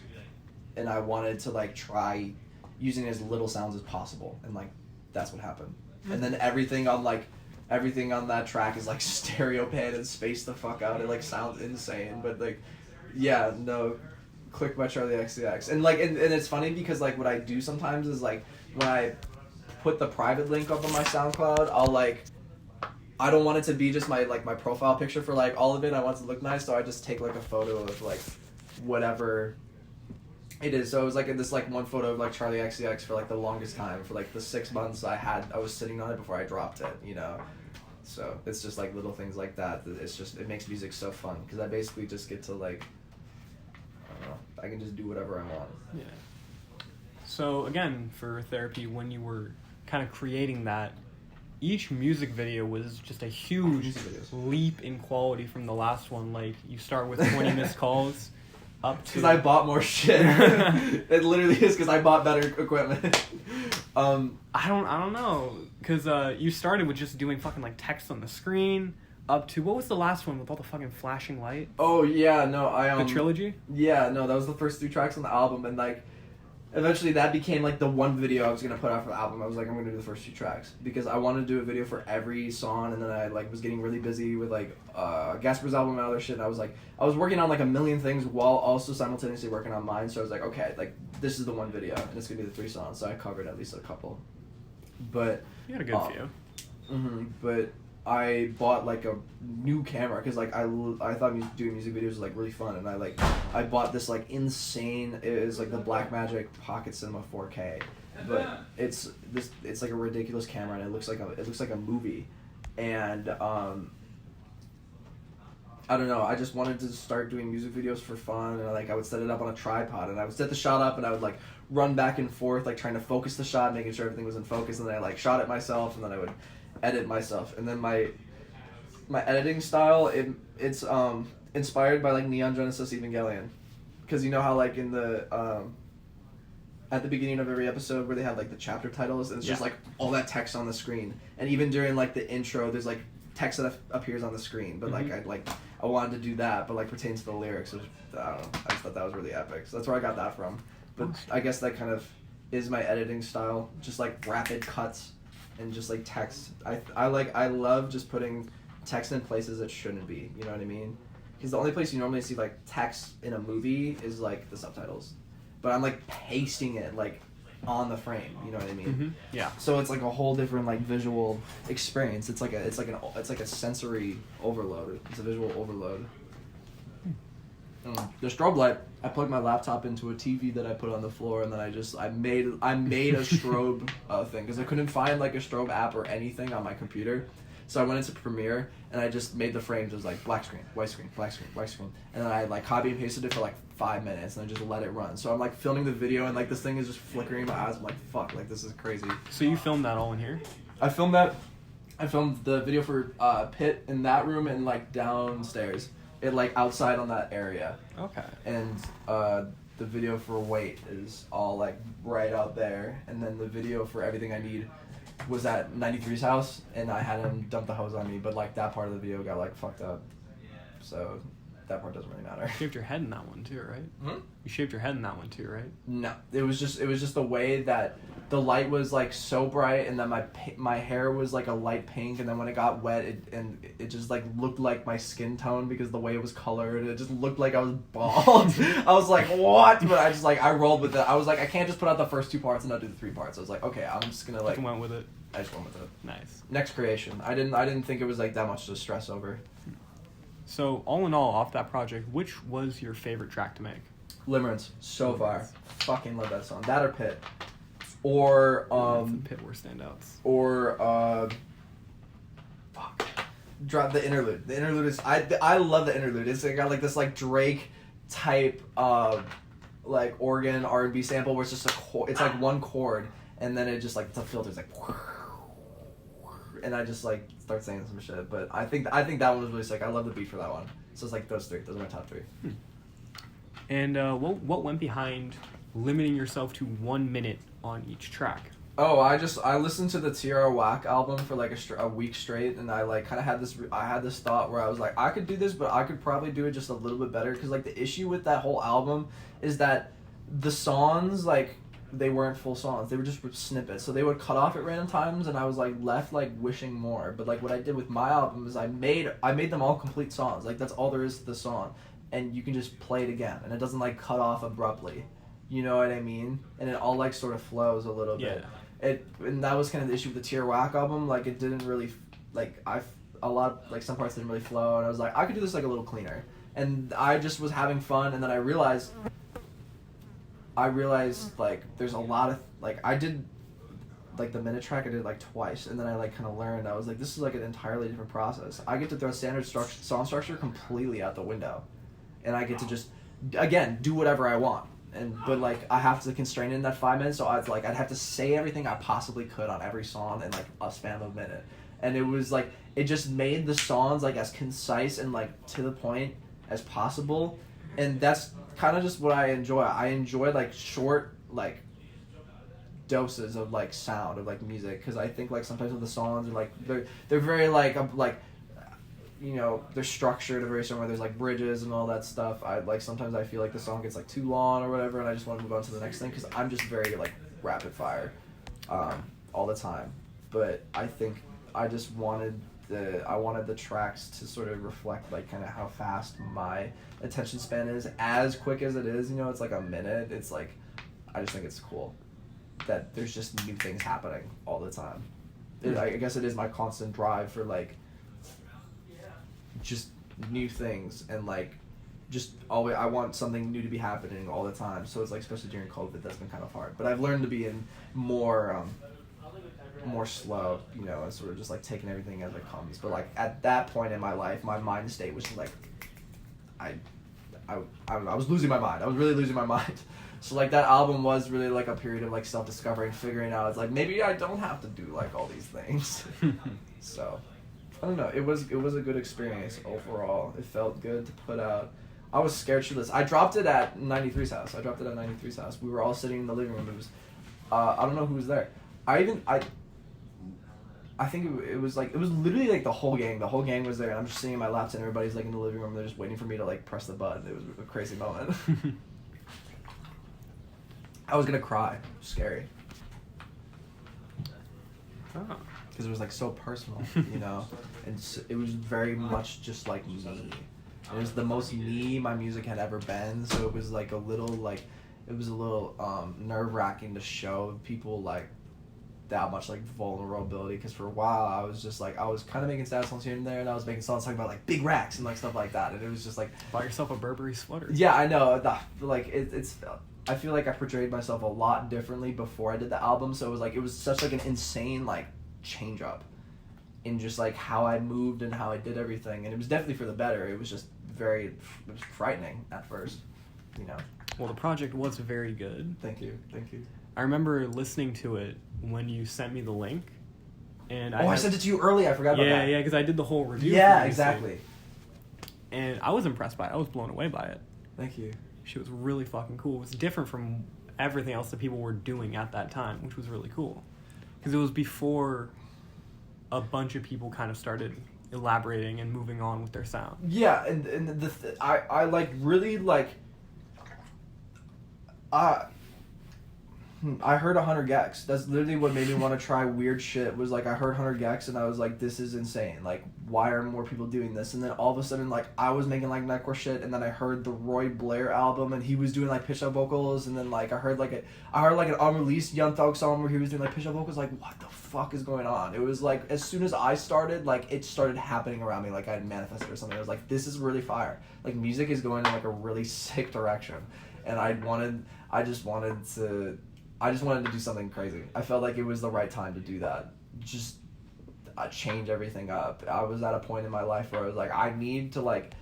S3: and I wanted to like try using as little sounds as possible, and like that's what happened. And then everything on that track is like stereo pan and spaced the fuck out. It like sounds insane, but like yeah, no, Click by Charlie XCX. And like and it's funny because like what I do sometimes is like when I put the private link up on my SoundCloud, I'll like, I don't want it to be just my profile picture for like all of it. I want it to look nice, so I just take like a photo of like whatever it is. So it was like this like one photo of like Charlie XCX for like the longest time, for like the 6 months I was sitting on it before I dropped it, you know. So it's just like little things like that. It's just, it makes music so fun because I basically just get to like, I don't know, I can just do whatever I want.
S4: Yeah. So again, for Therapy, when you were kind of creating that, each music video was just a huge leap in quality from the last one. Like you start with 20 missed calls up to.
S3: Because I bought more shit. It literally is because I bought better equipment.
S4: I don't know, because you started with just doing fucking like text on the screen, up to, what was the last one with all the fucking flashing light?
S3: Oh yeah, no,
S4: the trilogy.
S3: Yeah, no, that was the first 3 tracks on the album, and like eventually that became like the one video I was gonna put out for the album. I was like, I'm gonna do the first 2 tracks because I wanted to do a video for every song, and then I like was getting really busy with like Gasper's album and other shit. And I was like, I was working on like a million things while also simultaneously working on mine. So I was like, okay, like this is the one video, and it's gonna be the 3 songs. So I covered at least a couple, but
S4: You had a good few.
S3: But I bought like a new camera because like I thought doing music videos was like really fun, and I bought this like insane, it is like the Blackmagic Pocket Cinema 4K, but it's like a ridiculous camera, and it looks like a movie, and I don't know, I just wanted to start doing music videos for fun, and like I would set it up on a tripod, and I would set the shot up, and I would like run back and forth like trying to focus the shot, making sure everything was in focus, and then I like shot it myself, and then I would edit myself. And then my editing style, it's inspired by like Neon Genesis Evangelion, because you know how like in the at the beginning of every episode where they have like the chapter titles, and it's just like all that text on the screen, and even during like the intro there's like text that appears on the screen, but like I wanted to do that, but like pertains to the lyrics, which I don't know, I just thought that was really epic, so that's where I got that from. But I guess that kind of is my editing style, just like rapid cuts and just like text. I love just putting text in places it shouldn't be, you know what I mean? Because the only place you normally see like text in a movie is like the subtitles, but I'm like pasting it like on the frame, you know what I mean?
S4: Yeah.
S3: So it's like a whole different like visual experience. It's like a sensory overload. It's a visual overload. The strobe light, I plugged my laptop into a TV that I put on the floor, and then I made a strobe thing because I couldn't find like a strobe app or anything on my computer. So I went into Premiere, and I just made the frames as like black screen, white screen, black screen, white screen, and then I like copy and pasted it for like 5 minutes, and I just let it run. So I'm like filming the video, and like this thing is just flickering in my eyes. I'm like, fuck, like this is crazy.
S4: So you filmed that all in here?
S3: I filmed the video for Pit in that room and like downstairs. It like outside on that area.
S4: Okay.
S3: And the video for Wait is all like right out there, and then the video for Everything I Need was at 93's house, and I had him dump the hose on me, but like that part of the video got like fucked up, so that part doesn't really matter.
S4: You shaved your head in that one too, right? You shaved your head in that one too, right?
S3: No, it was just the way that the light was like so bright, and then my hair was like a light pink, and then when it got wet, it just like looked like my skin tone because the way it was colored, it just looked like I was bald. I was like, what? But I rolled with it. I was like, I can't just put out the first 2 parts and not do the 3 parts. I was like, okay, I'm just gonna like.
S4: You went with it.
S3: I just went with it.
S4: Nice.
S3: Next creation. I didn't think it was like that much to stress over.
S4: So all in all, off that project, which was your favorite track to make?
S3: Limerence, so far. Fucking love that song. That or Pit. Or
S4: Pit were standouts.
S3: Or fuck. Drop the interlude. The interlude is I love the interlude. It's got like this like Drake type like organ R&B sample where it's just it's like one chord, and then it just like the filter's like, and I just like start saying some shit. But I think that one was really sick. I love the beat for that one. So it's like those 3. Those are my top 3.
S4: And what went behind limiting yourself to 1 minute on each track?
S3: Oh, I listened to the TR Whack album for like a week straight, and I like kind of had this thought where I was like, I could do this, but I could probably do it just a little bit better, because like the issue with that whole album is that the songs, like, they weren't full songs, they were just snippets, so they would cut off at random times, and I was like left like wishing more. But like what I did with my album is I made them all complete songs. Like that's all there is to the song, and you can just play it again, and it doesn't like cut off abruptly. You know what I mean? And it all like sort of flows a little bit. And that was kind of the issue with the Tier Whack album. Like it didn't really like some parts didn't really flow, and I was like, I could do this like a little cleaner. And I just was having fun, and then I realized like there's a lot of like I did like the minute track I did like twice, and then I like kind of learned, I was like, this is like an entirely different process. I get to throw standard song structure completely out the window, and I get to just again do whatever I want. But like I have to constrain it in that 5 minutes, so I'd have to say everything I possibly could on every song in like a span of a minute, and it was like it just made the songs like as concise and like to the point as possible, and that's kind of just what I enjoy. I enjoy like short like doses of like sound of like music, because I think like sometimes with the songs are like they're very like you know, they're structured a very certain way. There's like bridges and all that stuff. I like sometimes I feel like the song gets like too long or whatever, and I just want to move on to the next thing because I'm just very like rapid fire, all the time. But I think I just wanted the tracks to sort of reflect like kind of how fast my attention span is. As quick as it is, you know, it's like a minute. It's like I just think it's cool that there's just new things happening all the time. I guess it is my constant drive for like just new things and like just always I want something new to be happening all the time. So it's like especially during COVID that's been kind of hard. But I've learned to be in more slow, you know, and sort of just like taking everything as it comes. But like at that point in my life, my mind state was just like I don't know, I was losing my mind. I was really losing my mind. So like that album was really like a period of like self-discovery and figuring out it's like maybe I don't have to do like all these things. So I don't know. It was a good experience overall. It felt good to put out. I was scared shitless. I dropped it at 93's house. We were all sitting in the living room. It was I don't know who was there. I think it was literally like the whole gang. The whole gang was there, and I'm just sitting in my laps, and everybody's like in the living room. They're just waiting for me to like press the button. It was a crazy moment. I was gonna cry. Scary.
S4: Oh.
S3: Because it was like so personal, you know, and it was very much just like me. It was the most me my music had ever been. So it was like a little nerve-wracking to show people like that much like vulnerability. Because for a while I was just like I was kind of making sad songs here and there, and I was making songs talking about like big racks and like stuff like that, and it was just like
S4: buy yourself a Burberry sweater.
S3: Yeah, I know. It's. I feel like I portrayed myself a lot differently before I did the album, so it was such like an insane like change up in just like how I moved and how I did everything, and it was definitely for the better. It was just it was frightening at first, you know.
S4: Well, the project was very good.
S3: Thank you.
S4: I remember listening to it when you sent me the link, and
S3: I sent it to you early. I forgot about that.
S4: Yeah, because I did the whole review.
S3: Yeah, exactly.
S4: And I was impressed by it. I was blown away by it.
S3: Thank you.
S4: She was really fucking cool. It was different from everything else that people were doing at that time, which was really cool. Because it was before a bunch of people kind of started elaborating and moving on with their sound.
S3: Yeah, and I like really like I heard 100 gex. That's literally what made me want to try weird shit. Was like I heard 100 gex and I was like, this is insane. Like, why are more people doing this? And then all of a sudden, like I was making like nightcore shit, and then I heard the Roy Blair album, and he was doing like pitch up vocals, and then like I heard like an unreleased Young Thug song where he was doing like pitch up vocals. Like, what the fuck is going on? It was like as soon as I started, like it started happening around me, like I had manifested or something. I was like, this is really fire. Like music is going in like a really sick direction, and I just wanted to do something crazy. I felt like it was the right time to do that. Just change everything up. I was at a point in my life where I was like, I need to like,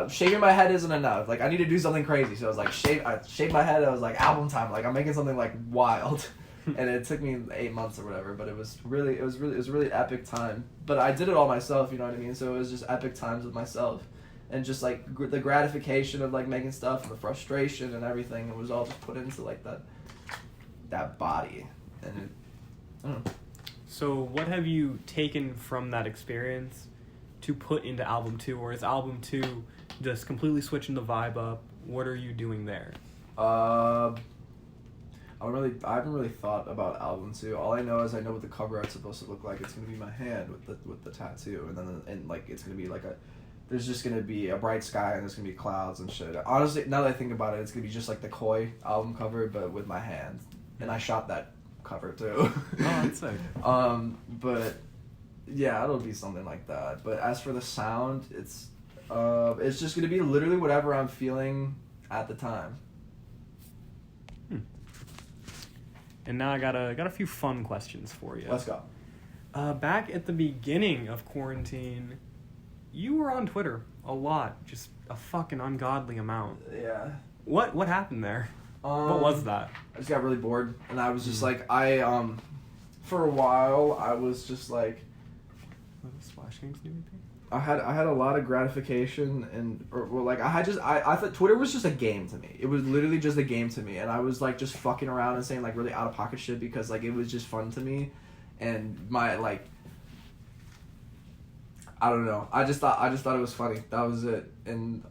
S3: shaving my head isn't enough. Like I need to do something crazy. So I was like, I shaved my head. I was like, album time. Like I'm making something like wild. And it took me 8 months or whatever. But it was a really epic time. But I did it all myself. You know what I mean? So it was just epic times with myself. And just like the gratification of like making stuff and the frustration and everything. It was all just put into like that body, and I don't know.
S4: So what have you taken from that experience to put into album 2, or is album 2 just completely switching the vibe up? What are you doing there?
S3: I haven't really thought about album 2. All I know is I know what the cover art's supposed to look like. It's gonna be my hand with the tattoo, and then like it's gonna be like there's just gonna be a bright sky and there's gonna be clouds and shit. Honestly, now that I think about it, it's gonna be just like the Koi album cover, but with my hand. And I shot that cover too.
S4: Oh, that's sick.
S3: But yeah, it'll be something like that. But as for the sound, it's just gonna be literally whatever I'm feeling at the time.
S4: And now I got a few fun questions for you.
S3: Let's go.
S4: Back at the beginning of quarantine, you were on Twitter a lot, just a fucking ungodly amount.
S3: Yeah.
S4: What happened there? What was that?
S3: I just got really bored, and I was just like, for a while, I was just like,
S4: Splash Games do anything?
S3: I had a lot of gratification, I thought Twitter was just a game to me. It was literally just a game to me, and I was like just fucking around and saying like really out of pocket shit because like it was just fun to me, and my like, I don't know. I just thought it was funny. That was it. And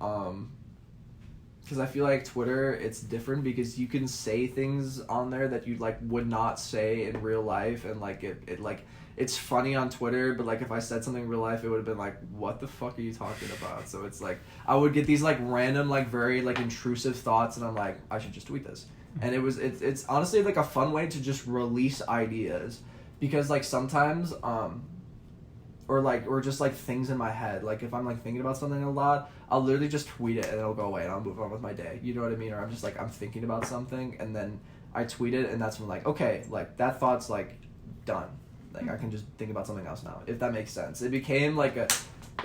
S3: because I feel like Twitter, it's different because you can say things on there that you like would not say in real life, and like it like it's funny on Twitter, but like if I said something in real life, it would have been like, what the fuck are you talking about? So it's like I would get these like random like very like intrusive thoughts, and I'm like, I should just tweet this. And it's honestly like a fun way to just release ideas, because like sometimes or just like things in my head, like if I'm like thinking about something a lot, I'll literally just tweet it and it'll go away and I'll move on with my day, you know what I mean? Or I'm just like I'm thinking about something and then I tweet it, and that's when like, okay, like that thought's like done, like I can just think about something else now, if that makes sense. It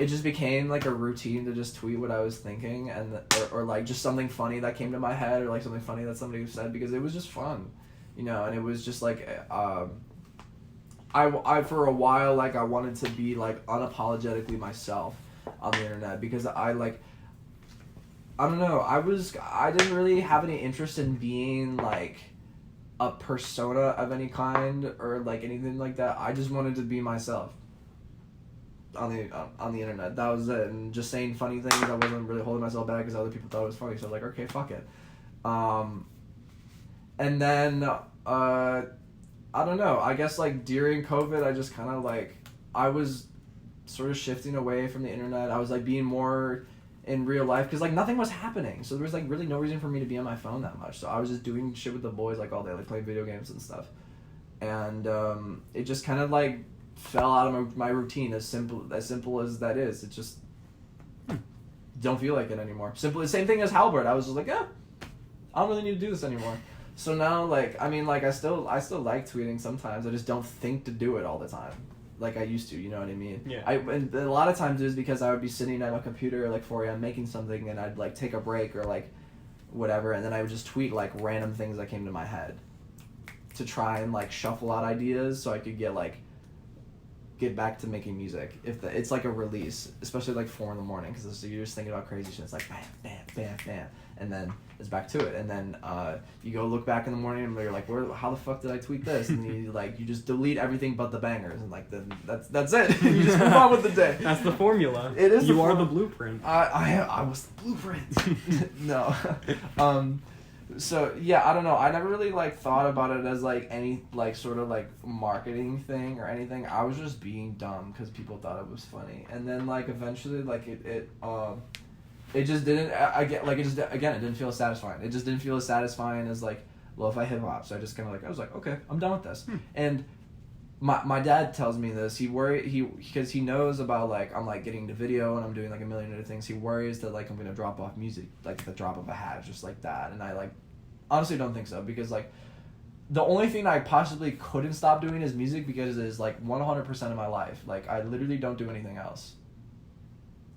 S3: just became like a routine to just tweet what I was thinking, and or like just something funny that came to my head, or like something funny that somebody said, because it was just fun, you know. And it was just like I for a while, like I wanted to be like unapologetically myself on the internet, because I don't know, I didn't really have any interest in being like a persona of any kind or like anything like that. I just wanted to be myself on the internet. That was it. And just saying funny things. I wasn't really holding myself back because other people thought it was funny, so I was like, okay, fuck it. And then I don't know, I guess like during COVID, I just kind of like, I was sort of shifting away from the internet. I was like being more in real life, because like nothing was happening, so there was like really no reason for me to be on my phone that much. So I was just doing shit with the boys like all day, like playing video games and stuff. And it just kind of like fell out of my routine, as simple as that is. It just don't feel like it anymore. Simple, the same thing as Halbert. I was just like, yeah, I don't really need to do this anymore. So now, like, I mean, like, I still like tweeting sometimes. I just don't think to do it all the time, like I used to. You know what I mean?
S4: Yeah.
S3: And a lot of times it was because I would be sitting at a computer like 4 a.m. making something, and I'd like take a break or like whatever, and then I would just tweet like random things that came to my head to try and like shuffle out ideas so I could get back to making music. It's like a release, especially like 4 a.m, because you're just thinking about crazy shit. It's like bam, bam, bam, bam, and then it's back to it. And then you go look back in the morning and you're like, how the fuck did I tweet this? And you just delete everything but the bangers, and like then that's it. You just move on with the day.
S4: That's the formula.
S3: It is.
S4: You are the blueprint.
S3: I was the blueprint. No. So yeah, I don't know. I never really like thought about it as like any like sort of like marketing thing or anything. I was just being dumb because people thought it was funny, and then like eventually like it just didn't. It didn't feel satisfying. It just didn't feel as satisfying as like lo-fi hip hop. So I just kind of like, I was like, okay, I'm done with this. And my dad tells me this. Because he knows about like I'm like getting into video and I'm doing like a million other things. He worries that like I'm gonna drop off music like the drop of a hat, just like that. And I like honestly don't think so, because like the only thing I possibly couldn't stop doing is music, because it is like 100% of my life. Like I literally don't do anything else.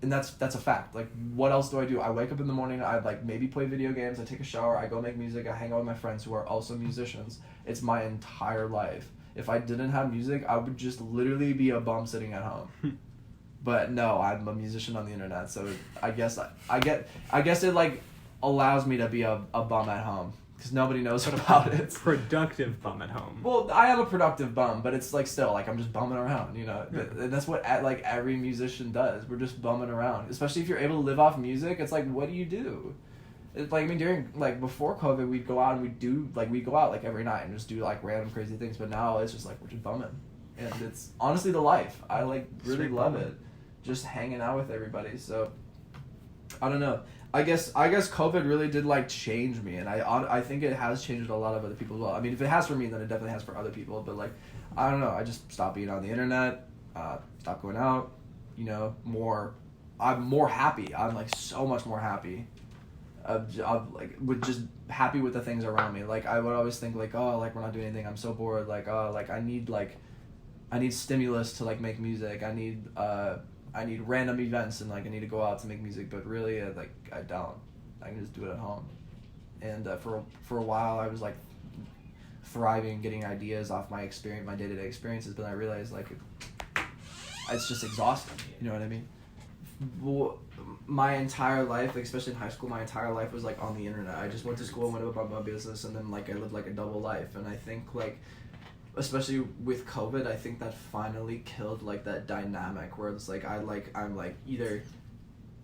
S3: And that's a fact. Like, what else do I do? I wake up in the morning, I like maybe play video games, I take a shower, I go make music, I hang out with my friends who are also musicians. It's my entire life. If I didn't have music, I would just literally be a bum sitting at home. But no, I'm a musician on the internet, so I guess it like allows me to be a bum at home, because nobody knows about it.
S4: Productive bum at home.
S3: Well, I am a productive bum, but it's like still like I'm just bumming around, you know. And that's what like every musician does. We're just bumming around. Especially if you're able to live off music, it's like, what do you do? It's like, I mean, during like before COVID, we'd go out and we'd go out like every night and just do like random crazy things. But now it's just like we're just bumming, and it's honestly the life. I like really
S4: Straight
S3: love
S4: bumming.
S3: it, just hanging out with everybody. So I don't know. I guess COVID really did like change me, and I think it has changed a lot of other people as well. I mean, if it has for me, then it definitely has for other people. But like, I don't know. I just stopped being on the internet, stopped going out. You know, I'm more happy. I'm like so much more happy. Like with just happy with the things around me. Like I would always think like, oh, like we're not doing anything. I'm so bored. Like, oh, like I need stimulus to like make music. I need random events, and like I need to go out to make music. But really, like I don't. I can just do it at home. And for a while, I was like thriving, getting ideas off my day-to-day experiences. But I realized like it's just exhausting. You know what I mean? Well, my entire life, like especially in high school, my entire life was like on the internet. I just went to school, went about my business, and then like I lived like a double life. And I think like especially with COVID, I think that finally killed like that dynamic where it's like I'm like either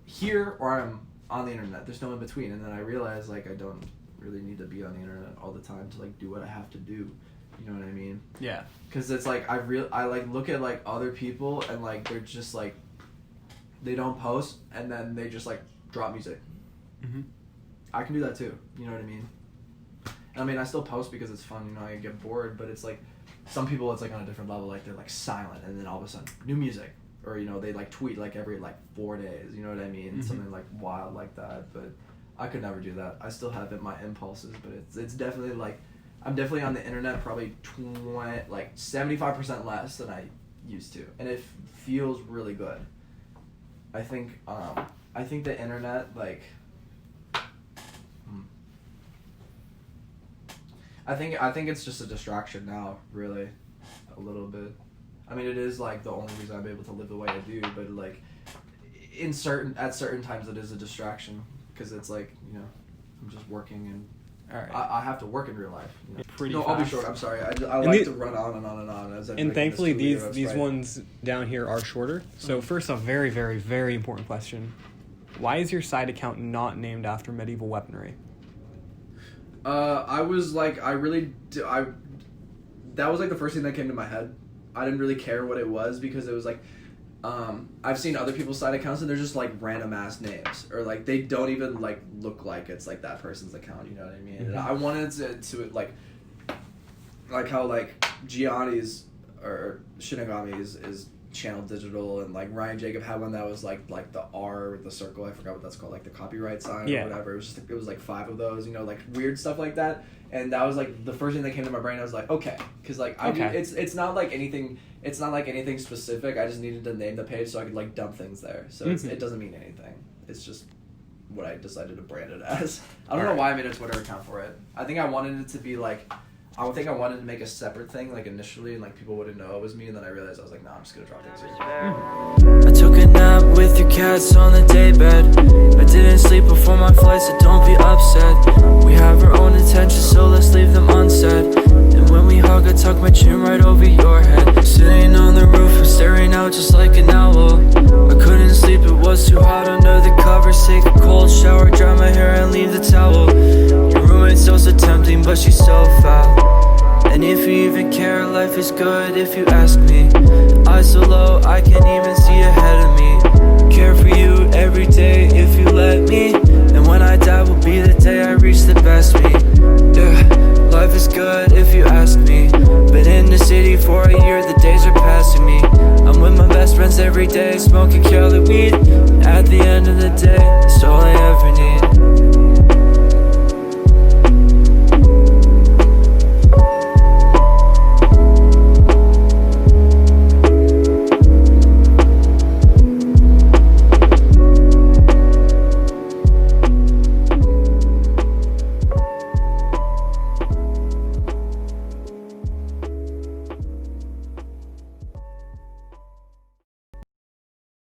S3: here or I'm on the internet. There's no in between. And then I realized like I don't really need to be on the internet all the time to like do what I have to do. You know what I mean?
S2: Yeah.
S3: Because it's like I like look at like other people and like they're just like they don't post and then they just like drop music.
S2: Mm-hmm.
S3: I can do that too. You know what I mean? And I mean I still post because it's fun. You know, I get bored, but it's like some people it's like on a different level. Like they're like silent and then all of a sudden new music, or you know they like tweet like every like 4 days. You know what I mean?
S2: Mm-hmm.
S3: Something like wild like that. But I could never do that. I still have my impulses, but it's definitely like. I'm definitely on the internet probably 75% less than I used to, and it feels really good. I think the internet like I think it's just a distraction now, really, a little bit. I mean, it is like the only reason I'm able to live the way I do, but like at certain times it is a distraction because it's like, you know, I'm just working and.
S2: All right.
S3: I have to work in real life. You know?
S2: Pretty
S3: no, I'll be
S2: fast.
S3: short. I'm sorry. I like to run on and on and on. As I'm
S4: And
S3: making
S4: thankfully,
S3: this 2
S4: these
S3: videos, right?
S4: ones down here are shorter. So first off, very, very, very important question. Why is your side account not named after medieval weaponry?
S3: I was like, that was like the first thing that came to my head. I didn't really care what it was because it was like, I've seen other people's side accounts and they're just like random ass names, or like they don't even like look like it's like that person's account. You know what I mean?
S4: Mm-hmm.
S3: And I wanted to like how like Gianni's or Shinigami's is Channel Digital, and like Ryan Jacob had one that was like the R with the circle. I forgot what that's called, like the copyright sign or whatever. It was like 5 of those, you know, like weird stuff like that. And that was like the first thing that came to my brain. I was like, okay, because like it's not like anything. It's not like anything specific. I just needed to name the page so I could like dump things there. So it doesn't mean anything. It's just what I decided to brand it as. I don't know why I made a Twitter account for it. I think I wanted it to be like. I wanted to make a separate thing like initially, and like people wouldn't know it was me. And then I realized I was like, nah, I'm just gonna drop things here.
S1: I took a nap with your cats on the daybed. I didn't sleep before my flight, so don't be upset. We have our own intentions, so let's leave them unsaid. And when we hug, I tuck my chin right over your head. Sitting on the roof, I'm staring out just like an owl. I couldn't sleep, it was too hot under the covers. Take a cold shower, dry my hair and leave the towel. Your roommate's so tempting, but she's so foul. And if you even care, life is good if you ask me. Eyes so low, I can't even see ahead